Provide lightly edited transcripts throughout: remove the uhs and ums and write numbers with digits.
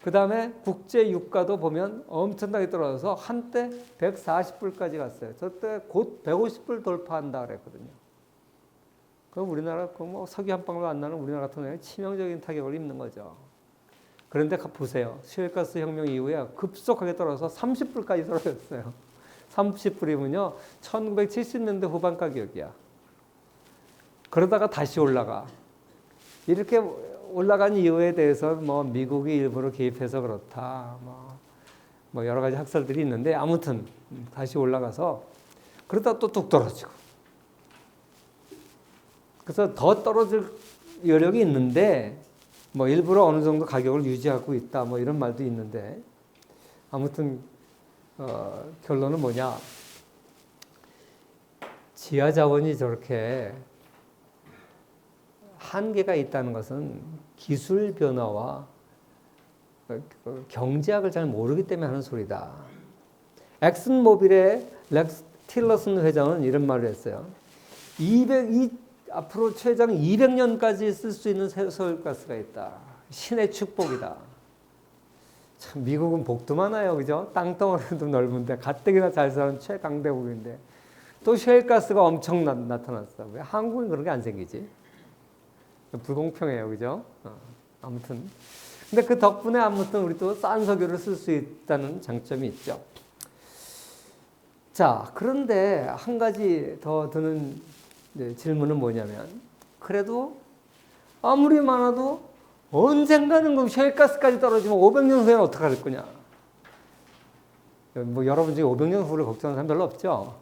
그 다음에 국제 유가도 보면 엄청나게 떨어져서 한때 140불까지 갔어요. 저때 곧 150불 돌파한다 그랬거든요. 그럼 우리나라 뭐 석유 한 방울도 안 나는 우리나라 같은 경우에 치명적인 타격을 입는 거죠. 그런데 보세요. 셰일가스 혁명 이후에 급속하게 떨어져서 30불까지 떨어졌어요. 30불이면요. 1970년대 후반 가격이야. 그러다가 다시 올라가. 이렇게 올라간 이유에 대해서 뭐 미국이 일부러 개입해서 그렇다. 뭐 여러 가지 학설들이 있는데 아무튼 다시 올라가서 그러다 또 뚝 떨어지고. 그래서 더 떨어질 여력이 있는데 뭐 일부러 어느 정도 가격을 유지하고 있다. 뭐 이런 말도 있는데 아무튼 결론은 뭐냐? 지하 자원이 저렇게 한계가 있다는 것은 기술 변화와 경제학을 잘 모르기 때문에 하는 소리다. 엑슨모빌의 렉스 틸러슨 회장은 이런 말을 했어요. 앞으로 최장 200년까지 쓸 수 있는 서울가스가 있다. 신의 축복이다. 참 미국은 복도 많아요, 그죠? 땅덩어리도 넓은데 가뜩이나 잘 사는 최강대국인데 또 셰일가스가 엄청 나타났어. 왜 한국은 그런 게 안 생기지? 불공평해요, 그죠? 아무튼 근데 그 덕분에 아무튼 우리 또 싼 석유를 쓸 수 있다는 장점이 있죠. 자, 그런데 한 가지 더 드는 질문은 뭐냐면 그래도 아무리 많아도 언젠가는 그럼 셰일가스까지 떨어지면 500년 후에는 어떻게 할 거냐? 뭐 여러분 중에 500년 후를 걱정하는 사람 별로 없죠?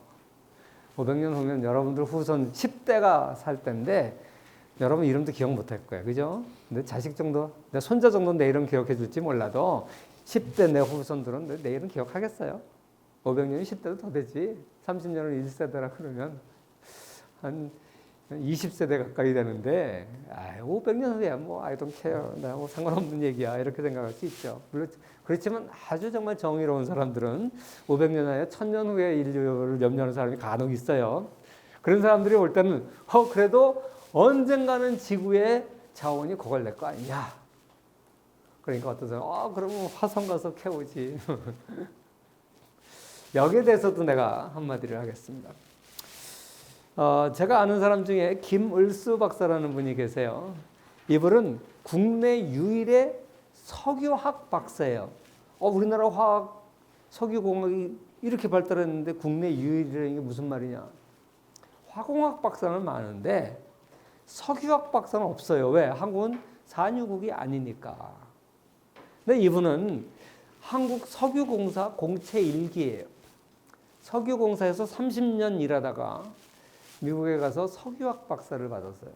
500년 후면 여러분들 후손 10대가 살 때인데 여러분 이름도 기억 못 할 거예요. 그죠? 근데 자식 정도, 내 손자 정도는 내 이름 기억해 줄지 몰라도 10대 내 후손들은 내 이름 기억하겠어요? 500년이 10대도 더 되지. 30년을 1세대라 그러면 한 20세대 가까이 되는데 500년 후야 뭐 I don't care. 나하고 상관없는 얘기야. 이렇게 생각할 수 있죠. 물론 그렇지만 아주 정말 정의로운 사람들은 500년 후에 1000년 후에 인류를 염려하는 사람이 간혹 있어요. 그런 사람들이 올 때는 그래도 언젠가는 지구의 자원이 고갈될 거 아니냐. 그러니까 어떤 사람 그러면 화성 가서 캐오지. 여기에 대해서도 내가 한마디를 하겠습니다. 제가 아는 사람 중에 김을수 박사라는 분이 계세요. 이분은 국내 유일의 석유학 박사예요. 우리나라 화학 석유공학이 이렇게 발달했는데 국내 유일이라는 게 무슨 말이냐. 화공학 박사는 많은데 석유학 박사는 없어요. 왜? 한국은 산유국이 아니니까. 근데 이분은 한국 석유공사 공채 1기예요. 석유공사에서 30년 일하다가 미국에 가서 석유학 박사를 받았어요.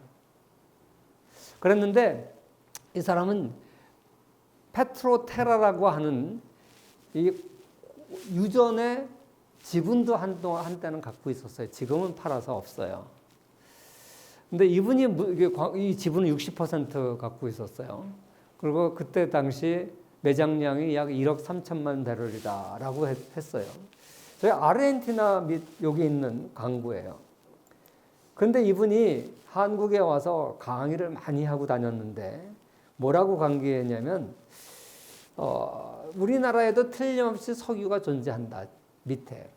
그랬는데 이 사람은 페트로테라라고 하는 이 유전의 지분도 한때는 갖고 있었어요. 지금은 팔아서 없어요. 근데 이분이 이 지분을 60% 갖고 있었어요. 그리고 그때 당시 매장량이 약 1억 3천만 배럴이다라고 했어요. 저희 아르헨티나 및 여기 있는 강구예요. 그런데 이분이 한국에 와서 강의를 많이 하고 다녔는데 뭐라고 강의했냐면 우리나라에도 틀림없이 석유가 존재한다. 밑에.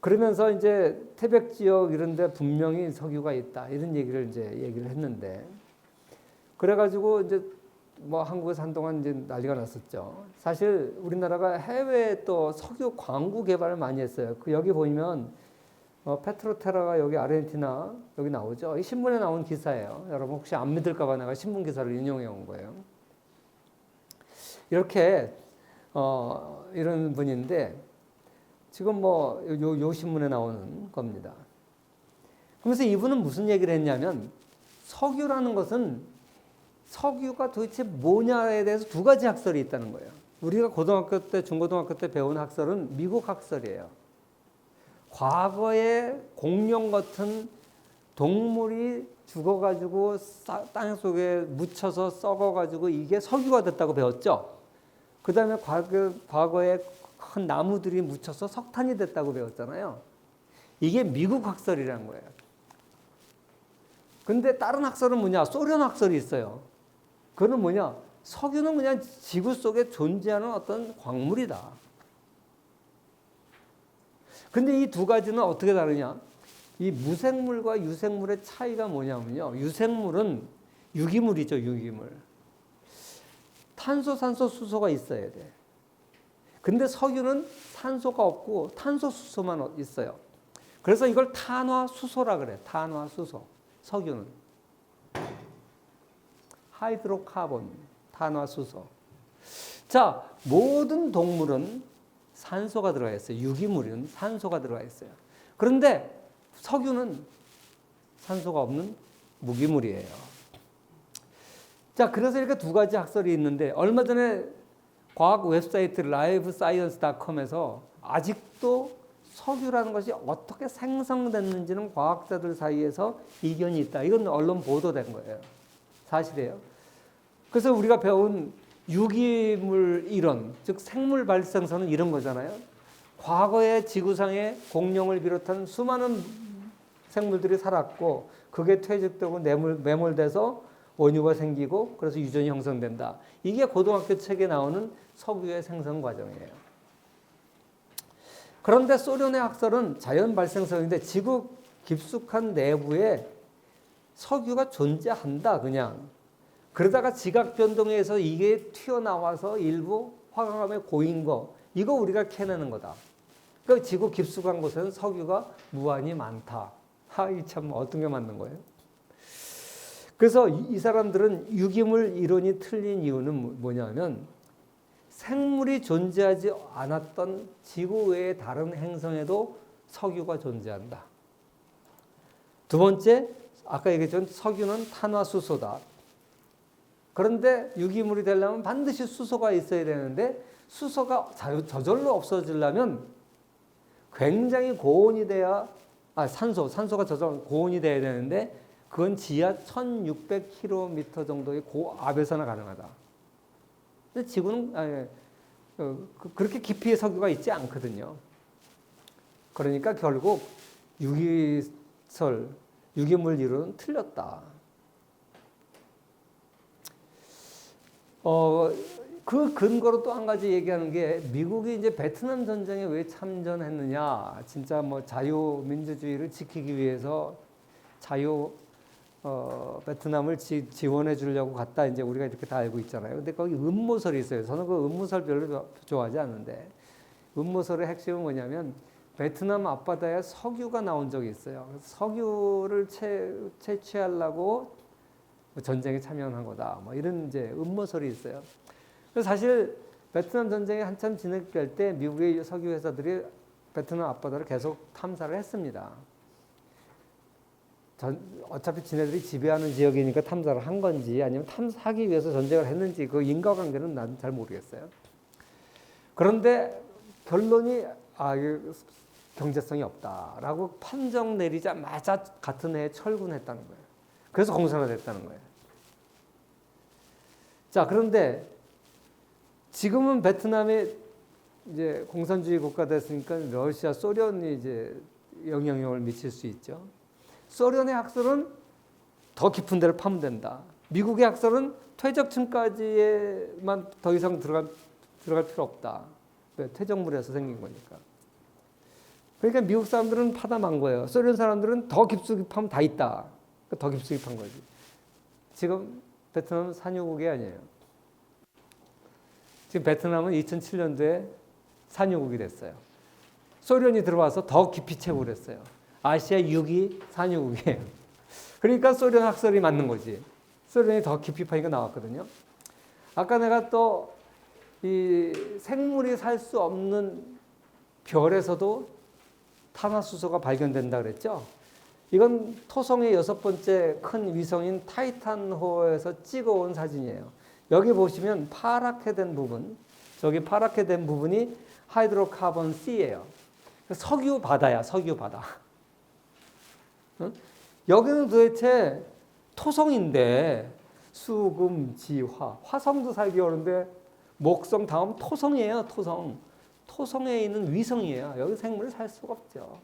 그러면서 이제 태백 지역 이런 데 분명히 석유가 있다. 이런 얘기를 했는데 그래가지고 이제 뭐 한국에서 한동안 이제 난리가 났었죠. 사실 우리나라가 해외에 또 석유 광구 개발을 많이 했어요. 여기 보면 페트로테라가 여기 아르헨티나 여기 나오죠. 이 신문에 나온 기사예요. 여러분 혹시 안 믿을까봐 내가 신문 기사를 인용해 온 거예요. 이렇게 이런 분인데 지금 뭐 요 신문에 나오는 겁니다. 그러면서 이분은 무슨 얘기를 했냐면 석유라는 것은 석유가 도대체 뭐냐에 대해서 두 가지 학설이 있다는 거예요. 우리가 고등학교 때, 중고등학교 때 배운 학설은 미국 학설이에요. 과거에 공룡 같은 동물이 죽어가지고 땅 속에 묻혀서 썩어가지고 이게 석유가 됐다고 배웠죠. 그 다음에 과거에 큰 나무들이 묻혀서 석탄이 됐다고 배웠잖아요. 이게 미국 학설이라는 거예요. 근데 다른 학설은 뭐냐? 소련 학설이 있어요. 그거는 뭐냐? 석유는 그냥 지구 속에 존재하는 어떤 광물이다. 근데 이 두 가지는 어떻게 다르냐? 이 무생물과 유생물의 차이가 뭐냐면요. 유생물은 유기물이죠, 유기물. 탄소, 산소, 수소가 있어야 돼. 근데 석유는 산소가 없고 탄소, 수소만 있어요. 그래서 이걸 탄화수소라 그래. 탄화수소. 석유는. 하이드로카본, 탄화수소. 자, 모든 동물은 산소가 들어가 있어요. 유기물은 산소가 들어가 있어요. 그런데 석유는 산소가 없는 무기물이에요. 자, 그래서 이렇게 두 가지 학설이 있는데 얼마 전에 과학 웹사이트 livescience.com에서 아직도 석유라는 것이 어떻게 생성됐는지는 과학자들 사이에서 이견이 있다. 이건 언론 보도된 거예요. 사실이에요. 그래서 우리가 배운 유기물 이론, 즉 생물 발생선은 이런 거잖아요. 과거에 지구상에 공룡을 비롯한 수많은 생물들이 살았고 그게 퇴직되고 매몰돼서 원유가 생기고 그래서 유전이 형성된다. 이게 고등학교 책에 나오는 석유의 생성 과정이에요. 그런데 소련의 학설은 자연 발생선인데 지구 깊숙한 내부에 석유가 존재한다 그냥. 그러다가 지각 변동에 의해서 이게 튀어나와서 일부 화강암에 고인 거 이거 우리가 캐내는 거다. 그러니까 지구 깊숙한 곳에는 석유가 무한히 많다. 이 참 어떤 게 맞는 거예요? 그래서 이 사람들은 유기물 이론이 틀린 이유는 뭐냐면 생물이 존재하지 않았던 지구 외의 다른 행성에도 석유가 존재한다. 두 번째, 아까 얘기했던 석유는 탄화수소다. 그런데 유기물이 되려면 반드시 수소가 있어야 되는데 수소가 저절로 없어지려면 굉장히 고온이 돼야 산소가 저절로 고온이 돼야 되는데 그건 지하 1600km 정도의 고압에서나 가능하다. 근데 지구는 그렇게 깊이의 석유가 있지 않거든요. 그러니까 결국 유기물 이론은 틀렸다. 그 근거로 또 한 가지 얘기하는 게 미국이 이제 베트남 전쟁에 왜 참전했느냐. 진짜 뭐 자유민주주의를 지키기 위해서 베트남을 지원해 주려고 갔다 이제 우리가 이렇게 다 알고 있잖아요. 근데 거기 음모설이 있어요. 저는 그 음모설 별로 좋아하지 않는데 음모설의 핵심은 뭐냐면 베트남 앞바다에 석유가 나온 적이 있어요. 석유를 채취하려고 전쟁에 참여한 거다. 뭐 이런 이제 음모설이 있어요. 그래서 사실 베트남 전쟁이 한참 진행될 때 미국의 석유 회사들이 베트남 앞바다를 계속 탐사를 했습니다. 어차피 지네들이 지배하는 지역이니까 탐사를 한 건지 아니면 탐사하기 위해서 전쟁을 했는지 그 인과관계는 난 잘 모르겠어요. 그런데 결론이 경제성이 없다라고 판정 내리자마자 같은 해에 철군했다는 거예요. 그래서 공산화됐다는 거예요. 자, 그런데 지금은 베트남이 이제 공산주의 국가 됐으니까 러시아, 소련이 이제 영향력을 미칠 수 있죠. 소련의 학설은 더 깊은 데를 파면 된다. 미국의 학설은 퇴적층까지만 더 이상 들어갈 필요 없다. 왜? 퇴적물에서 생긴 거니까. 그러니까 미국 사람들은 파담한 거예요. 소련 사람들은 더 깊숙이 파면 다 있다. 더 깊숙이 판 거지. 지금 베트남은 산유국이 아니에요. 지금 베트남은 2007년도에 산유국이 됐어요. 소련이 들어와서 더 깊이 채굴 했어요. 아시아 6위 산유국이에요. 그러니까 소련 학설이 맞는 거지. 소련이 더 깊이 파니까 나왔거든요. 아까 내가 또 이 생물이 살 수 없는 별에서도 탄화수소가 발견된다 그랬죠. 이건 토성의 6번째 큰 위성인 타이탄호에서 찍어온 사진이에요. 여기 보시면 파랗게 된 부분, 저기 파랗게 된 부분이 하이드로카본 C예요. 석유 바다야, 석유 바다. 응? 여기는 도대체 토성인데 수금, 지화, 화성도 살기 어려운데 목성 다음 토성이에요, 토성. 토성에 있는 위성이에요. 여기 생물이 살 수가 없죠.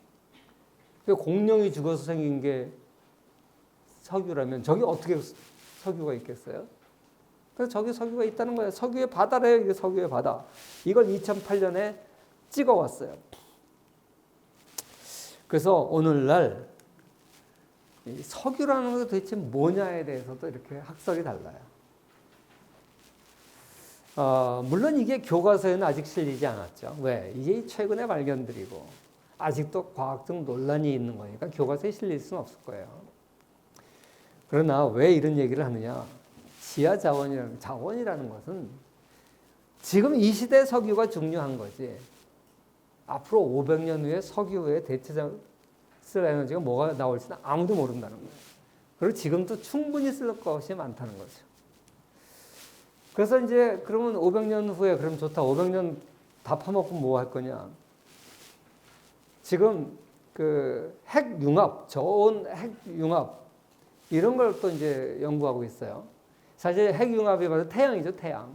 공룡이 죽어서 생긴 게 석유라면 저기 어떻게 석유가 있겠어요? 그래서 저기 석유가 있다는 거예요. 석유의 바다래요. 이게 석유의 바다. 이걸 2008년에 찍어왔어요. 그래서 오늘날 이 석유라는 것이 도대체 뭐냐에 대해서도 이렇게 학설이 달라요. 물론 이게 교과서에는 아직 실리지 않았죠. 왜? 이게 최근의 발견들이고 아직도 과학적 논란이 있는 거니까 교과서에 실릴 수는 없을 거예요. 그러나 왜 이런 얘기를 하느냐? 지하 자원이라는 것은 지금 이 시대 석유가 중요한 거지. 앞으로 500년 후에 석유의 대체적 쓸 에너지가 뭐가 나올지는 아무도 모른다는 거예요. 그리고 지금도 충분히 쓸 것이 많다는 거죠. 그래서 이제 그러면 500년 후에 그럼 좋다. 500년 다 파먹고 뭐 할 거냐? 지금 그 핵융합, 저온 핵융합 이런 걸 또 이제 연구하고 있어요. 사실 핵융합이 바로 태양이죠, 태양.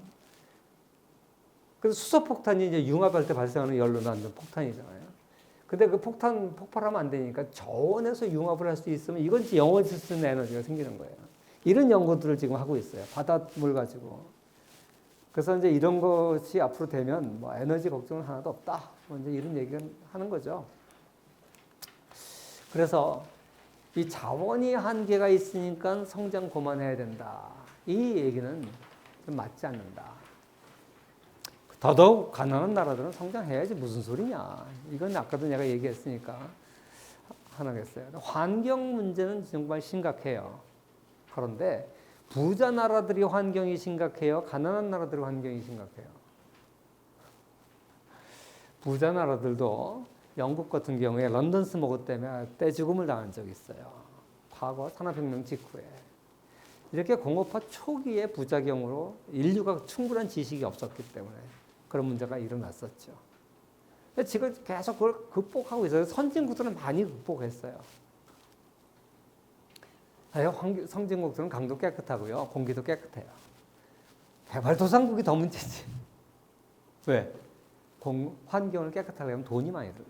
그래서 수소폭탄이 이제 융합할 때 발생하는 열로 만든 폭탄이잖아요. 근데 그 폭탄 폭발하면 안 되니까 저온에서 융합을 할 수 있으면 이건 영원히 쓰는 에너지가 생기는 거예요. 이런 연구들을 지금 하고 있어요. 바닷물 가지고. 그래서 이제 이런 것이 앞으로 되면 뭐 에너지 걱정은 하나도 없다. 뭐 이제 이런 얘기를 하는 거죠. 그래서 이 자원이 한계가 있으니까 성장 고만해야 된다. 이 얘기는 좀 맞지 않는다. 더더욱 가난한 나라들은 성장해야지 무슨 소리냐. 이건 아까도 내가 얘기했으니까 하나겠어요. 환경 문제는 정말 심각해요. 그런데 부자 나라들이 환경이 심각해요? 가난한 나라들이 환경이 심각해요? 부자 나라들도 영국 같은 경우에 런던 스모그 때문에 떼죽음을 당한 적이 있어요. 과거 산업혁명 직후에. 이렇게 공업화 초기의 부작용으로 인류가 충분한 지식이 없었기 때문에 그런 문제가 일어났었죠. 지금 계속 그걸 극복하고 있어요. 선진국들은 많이 극복했어요. 선진국들은 강도 깨끗하고요. 공기도 깨끗해요. 개발도상국이 더 문제지. 왜? 환경을 깨끗하게 하면 돈이 많이 들어.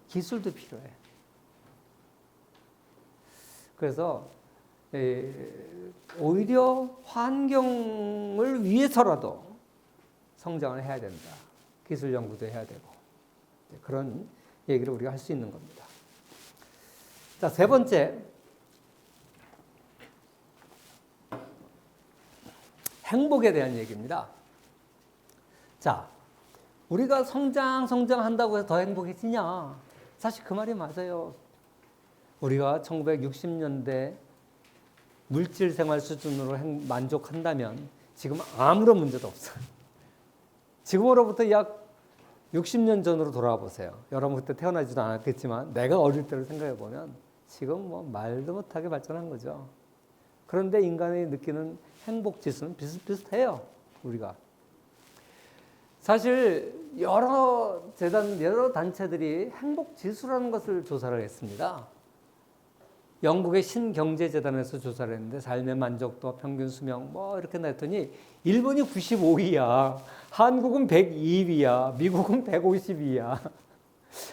기술도 필요해. 그래서 오히려 환경을 위해서라도 성장을 해야 된다. 기술 연구도 해야 되고. 그런 얘기를 우리가 할 수 있는 겁니다. 자, 세 번째. 행복에 대한 얘기입니다. 자, 우리가 성장한다고 해서 더 행복해지냐? 사실 그 말이 맞아요. 우리가 1960년대 물질 생활 수준으로 만족한다면 지금 아무런 문제도 없어요. 지금으로부터 약 60년 전으로 돌아와 보세요. 여러분 그때 태어나지도 않았겠지만 내가 어릴 때를 생각해 보면 지금 뭐 말도 못하게 발전한 거죠. 그런데 인간이 느끼는 행복 지수는 비슷비슷해요. 우리가. 사실 여러 재단, 여러 단체들이 행복 지수라는 것을 조사를 했습니다. 영국의 신경제재단에서 조사를 했는데 삶의 만족도, 평균 수명 뭐 이렇게 냈더니 일본이 95위야. 한국은 102위야. 미국은 152위야.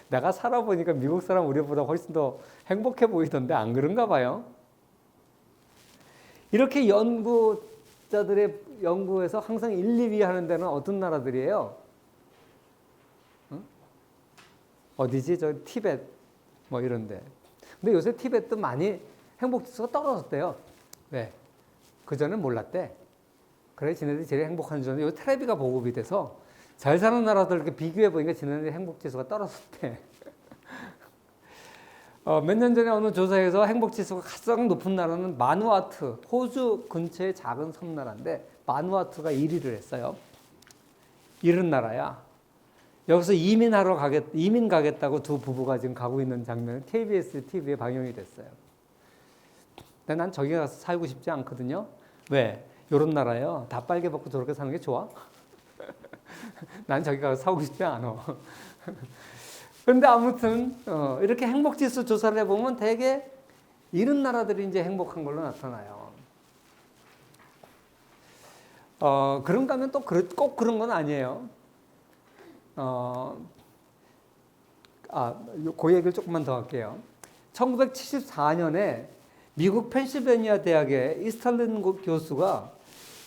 내가 살아보니까 미국 사람 우리보다 훨씬 더 행복해 보이던데 안 그런가 봐요. 이렇게 연구자들의 연구에서 항상 1, 2위 하는 데는 어떤 나라들이에요? 응? 어디지? 저 티벳 뭐 이런데. 근데 요새 티벳도 많이 행복지수가 떨어졌대요. 왜? 그전엔 몰랐대. 그래, 지네들이 제일 행복한 줄은 요 텔레비가 보급이 돼서 잘 사는 나라들 이렇게 비교해 보니까 지네들 행복지수가 떨어졌대. 몇 년 전에 어느 조사에서 행복지수가 가장 높은 나라는 마누아투, 호주 근처의 작은 섬나라인데 마누아투가 1위를 했어요. 이런 나라야. 여기서 이민 가겠다고 두 부부가 지금 가고 있는 장면이 KBS TV에 방영이 됐어요. 근데 난 저기 가서 살고 싶지 않거든요. 왜? 요런 나라요. 다 빨개 벗고 저렇게 사는 게 좋아? 난 저기 가서 살고 싶지 않아. 그런데 아무튼 이렇게 행복지수 조사를 해보면 되게 이런 나라들이 이제 행복한 걸로 나타나요. 그런가 하면 또 꼭 그런 건 아니에요. 그 얘기를 조금만 더 할게요. 1974년에 미국 펜실베니아 대학의 이스탈린 교수가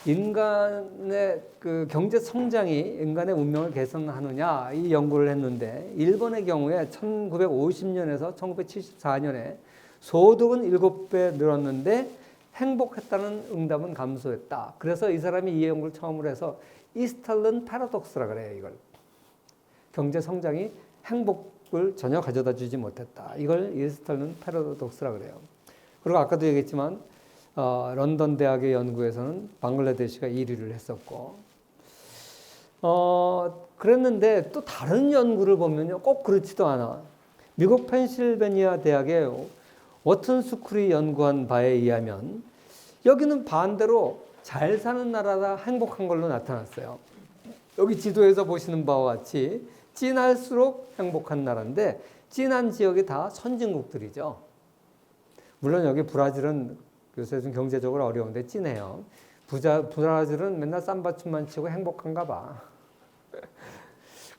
인간의 그 경제 성장이 인간의 운명을 개선하느냐 이 연구를 했는데 일본의 경우에 1950년에서 1974년에 소득은 7배 늘었는데 행복했다는 응답은 감소했다. 그래서 이 사람이 이 연구를 처음으로 해서 이스탈른 패러독스라 그래요. 이걸 경제 성장이 행복을 전혀 가져다 주지 못했다. 이걸 이스탈른 패러독스라 그래요. 그리고 아까도 얘기했지만 런던 대학의 연구에서는 방글라데시가 1위를 했었고, 그랬는데 또 다른 연구를 보면요, 꼭 그렇지도 않아. 미국 펜실베니아 대학의 워튼 스쿨이 연구한 바에 의하면 여기는 반대로 잘 사는 나라라 행복한 걸로 나타났어요. 여기 지도에서 보시는 바와 같이 찐할수록 행복한 나라인데 찐한 지역이 다 선진국들이죠. 물론 여기 브라질은 요새 좀 경제적으로 어려운데 찐해요. 브라질은 맨날 쌈바춤만 치고 행복한가 봐.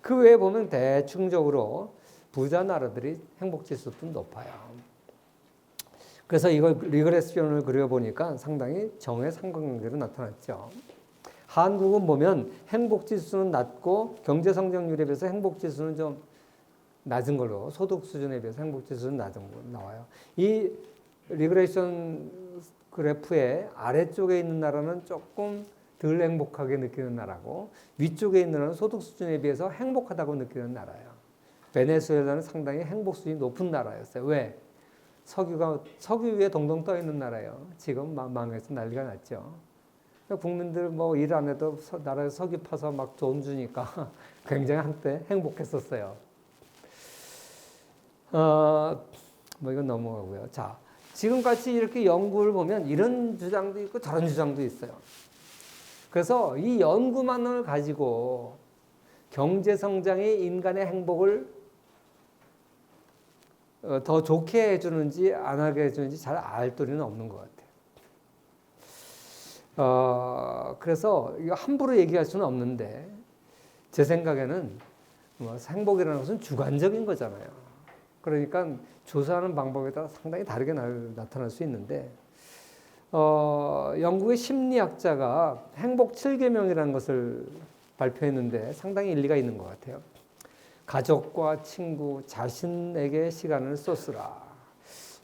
그 외에 보면 대충적으로 부자 나라들이 행복지수도 높아요. 그래서 이걸 리그레션을 그려보니까 상당히 정의 상관관계로 나타났죠. 한국은 보면 행복지수는 낮고 경제성장률에 비해서 행복지수는 좀 낮은 걸로, 소득 수준에 비해서 행복지수는 낮은 걸로 나와요. 이 리그레이션 그래프의 아래쪽에 있는 나라는 조금 덜 행복하게 느끼는 나라고 위쪽에 있는 나라는 소득 수준에 비해서 행복하다고 느끼는 나라예요. 베네수엘라는 상당히 행복 수준이 높은 나라였어요. 왜? 석유 위에 동동 떠 있는 나라예요. 지금 망해서 난리가 났죠. 국민들 뭐 일 안 해도 나라에 석유 파서 막 돈 주니까 굉장히 한때 행복했었어요. 뭐 이건 넘어가고요. 자, 지금같이 이렇게 연구를 보면 이런 주장도 있고 저런 주장도 있어요. 그래서 이 연구만을 가지고 경제 성장이 인간의 행복을 더 좋게 해주는지 안 하게 해주는지 잘 알 도리는 없는 것 같아요. 그래서 이거 함부로 얘기할 수는 없는데 제 생각에는 뭐 행복이라는 것은 주관적인 거잖아요. 그러니까 조사하는 방법에 따라 상당히 다르게 나타날 수 있는데 영국의 심리학자가 행복 7계명이라는 것을 발표했는데 상당히 일리가 있는 것 같아요. 가족과 친구, 자신에게 시간을 쏟으라.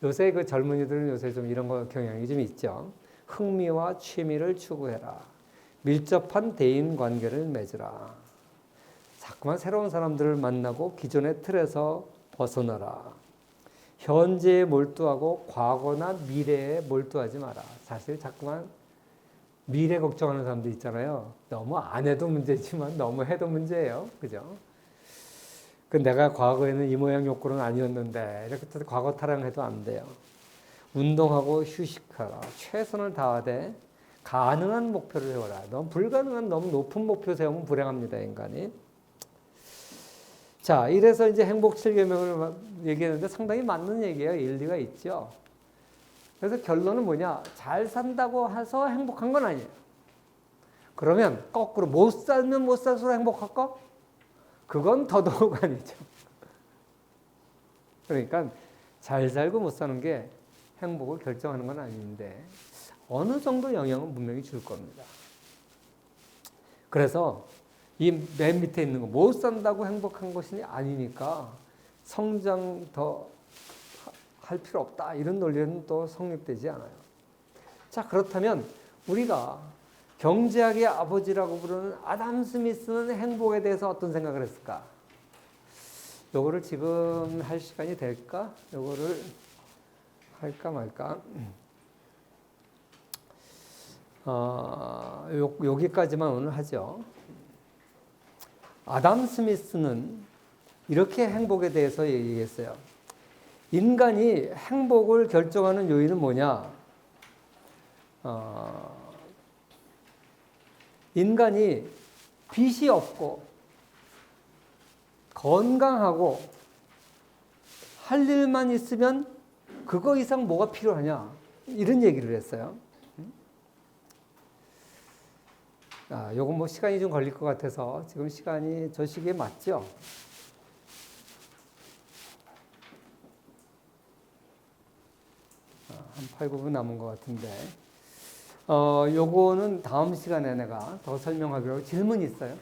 요새 그 젊은이들은 요새 좀 이런 거 경향이 좀 있죠. 흥미와 취미를 추구해라. 밀접한 대인 관계를 맺으라. 자꾸만 새로운 사람들을 만나고 기존의 틀에서 벗어나라. 현재에 몰두하고 과거나 미래에 몰두하지 마라. 사실 자꾸만 미래 걱정하는 사람도 있잖아요. 너무 안 해도 문제지만 너무 해도 문제예요. 그죠? 내가 과거에는 이 모양 욕구는 아니었는데 이렇게 또 과거 타령해도 안 돼요. 운동하고 휴식하라. 최선을 다하되 가능한 목표를 세워라. 너무 불가능한 너무 높은 목표 세우면 불행합니다, 인간이. 자, 이래서 이제 행복 7계명을 얘기했는데 상당히 맞는 얘기예요. 일리가 있죠. 그래서 결론은 뭐냐? 잘 산다고 해서 행복한 건 아니에요. 그러면 거꾸로 못 살면 못 살수록 행복할까? 그건 더더욱 아니죠. 그러니까 잘 살고 못 사는 게 행복을 결정하는 건 아닌데 어느 정도 영향은 분명히 줄 겁니다. 그래서 이 맨 밑에 있는 거 못 산다고 행복한 것이 아니니까 성장 더 할 필요 없다. 이런 논리는 또 성립되지 않아요. 자, 그렇다면 우리가 경제학의 아버지라고 부르는 아담 스미스는 행복에 대해서 어떤 생각을 했을까? 요거를 지금 할 시간이 될까? 요거를 할까 말까? 여기까지만 오늘 하죠. 아담 스미스는 이렇게 행복에 대해서 얘기했어요. 인간이 행복을 결정하는 요인은 뭐냐? 인간이 빚이 없고 건강하고 할 일만 있으면 그거 이상 뭐가 필요하냐? 이런 얘기를 했어요. 요거 뭐 시간이 좀 걸릴 것 같아서 지금 시간이 저 시기에 맞죠? 한 8, 9분 남은 것 같은데 요거는 다음 시간에 내가 더 설명하기로 하고 질문 있어요?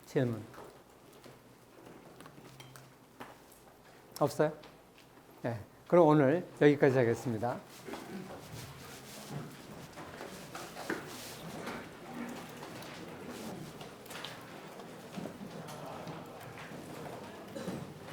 질문. 없어요? 네. 그럼 오늘 여기까지 하겠습니다.